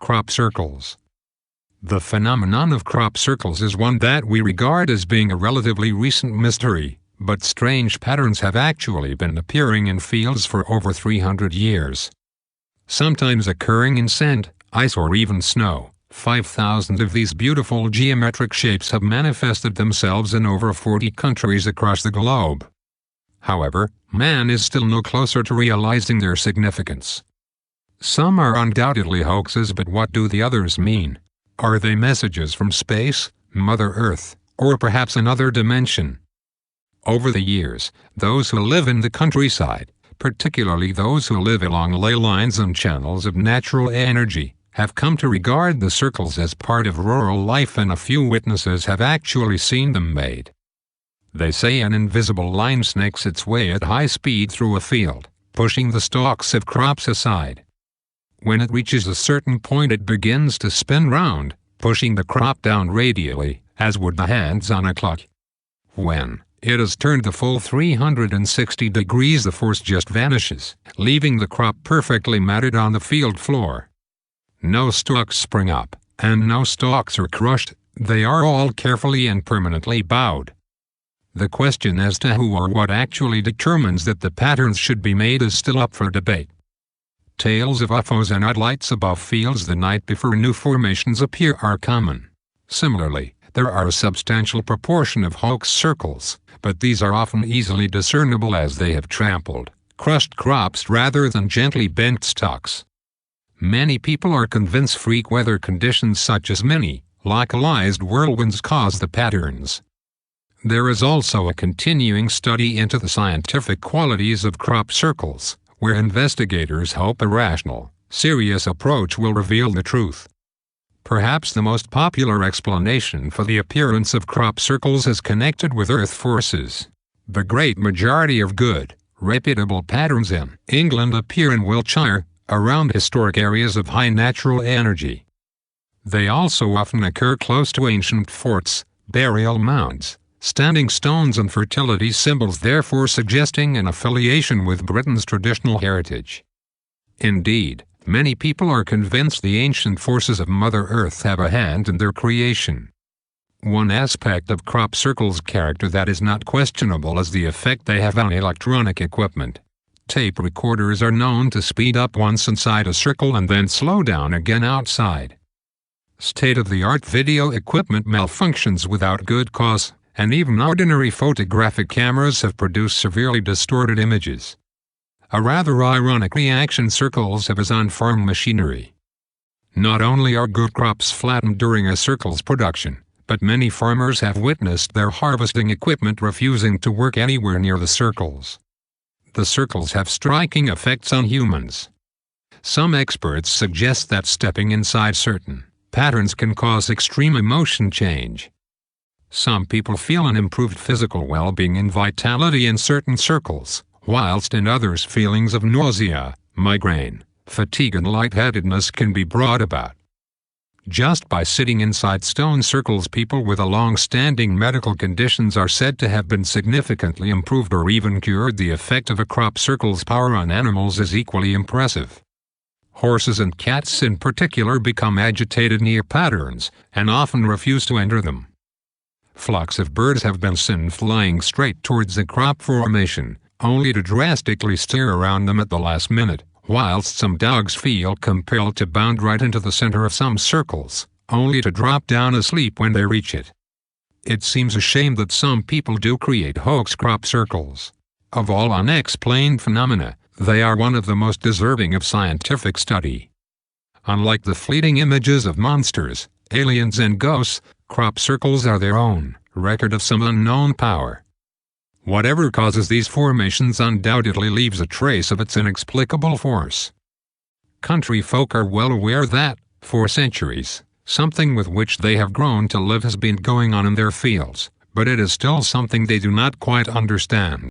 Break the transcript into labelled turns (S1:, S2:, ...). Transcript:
S1: Crop circles. The phenomenon of crop circles is one that we regard as being a relatively recent mystery, but strange patterns have actually been appearing in fields for over 300 years. Sometimes occurring in sand, ice or even snow, 5,000 of these beautiful geometric shapes have manifested themselves in over 40 countries across the globe. However, man is still no closer to realizing their significance. Some are undoubtedly hoaxes, but what do the others mean? Are they messages from space, Mother Earth, or perhaps another dimension? Over the years, those who live in the countryside, particularly those who live along ley lines and channels of natural energy, have come to regard the circles as part of rural life, and a few witnesses have actually seen them made. They say an invisible line snakes its way at high speed through a field, pushing the stalks of crops aside. When it reaches a certain point, it begins to spin round, pushing the crop down radially, as would the hands on a clock. When it has turned the full 360 degrees, the force just vanishes, leaving the crop perfectly matted on the field floor. No stalks spring up, and no stalks are crushed, they are all carefully and permanently bowed. The question as to who or what actually determines that the patterns should be made is still up for debate. Tales of UFOs and odd lights above fields the night before new formations appear are common. Similarly, there are a substantial proportion of hoax circles, but these are often easily discernible as they have trampled, crushed crops rather than gently bent stalks. Many people are convinced freak weather conditions such as mini, localized whirlwinds cause the patterns. There is also a continuing study into the scientific qualities of crop circles, where investigators hope a rational, serious approach will reveal the truth. Perhaps the most popular explanation for the appearance of crop circles is connected with Earth forces. The great majority of good, reputable patterns in England appear in Wiltshire, around historic areas of high natural energy. They also often occur close to ancient forts, burial mounds, standing stones and fertility symbols, therefore suggesting an affiliation with Britain's traditional heritage. Indeed, many people are convinced the ancient forces of Mother Earth have a hand in their creation. One aspect of crop circles' character that is not questionable is the effect they have on electronic equipment. Tape recorders are known to speed up once inside a circle and then slow down again outside. State-of-the-art video equipment malfunctions without good cause, and even ordinary photographic cameras have produced severely distorted images. A rather ironic reaction circles have is on farm machinery. Not only are good crops flattened during a circle's production, but many farmers have witnessed their harvesting equipment refusing to work anywhere near the circles. The circles have striking effects on humans. Some experts suggest that stepping inside certain patterns can cause extreme emotion change. Some people feel an improved physical well-being and vitality in certain circles, whilst in others feelings of nausea, migraine, fatigue and lightheadedness can be brought about. Just by sitting inside stone circles, people with a long-standing medical conditions are said to have been significantly improved or even cured. The effect of a crop circle's power on animals is equally impressive. Horses and cats in particular become agitated near patterns, and often refuse to enter them. Flocks of birds have been seen flying straight towards the crop formation, only to drastically steer around them at the last minute, whilst some dogs feel compelled to bound right into the center of some circles, only to drop down asleep when they reach it. It seems a shame that some people do create hoax crop circles. Of all unexplained phenomena, they are one of the most deserving of scientific study. Unlike the fleeting images of monsters, aliens and ghosts, crop circles are their own record of some unknown power. Whatever causes these formations undoubtedly leaves a trace of its inexplicable force. Country folk are well aware that, for centuries, something with which they have grown to live has been going on in their fields, but it is still something they do not quite understand.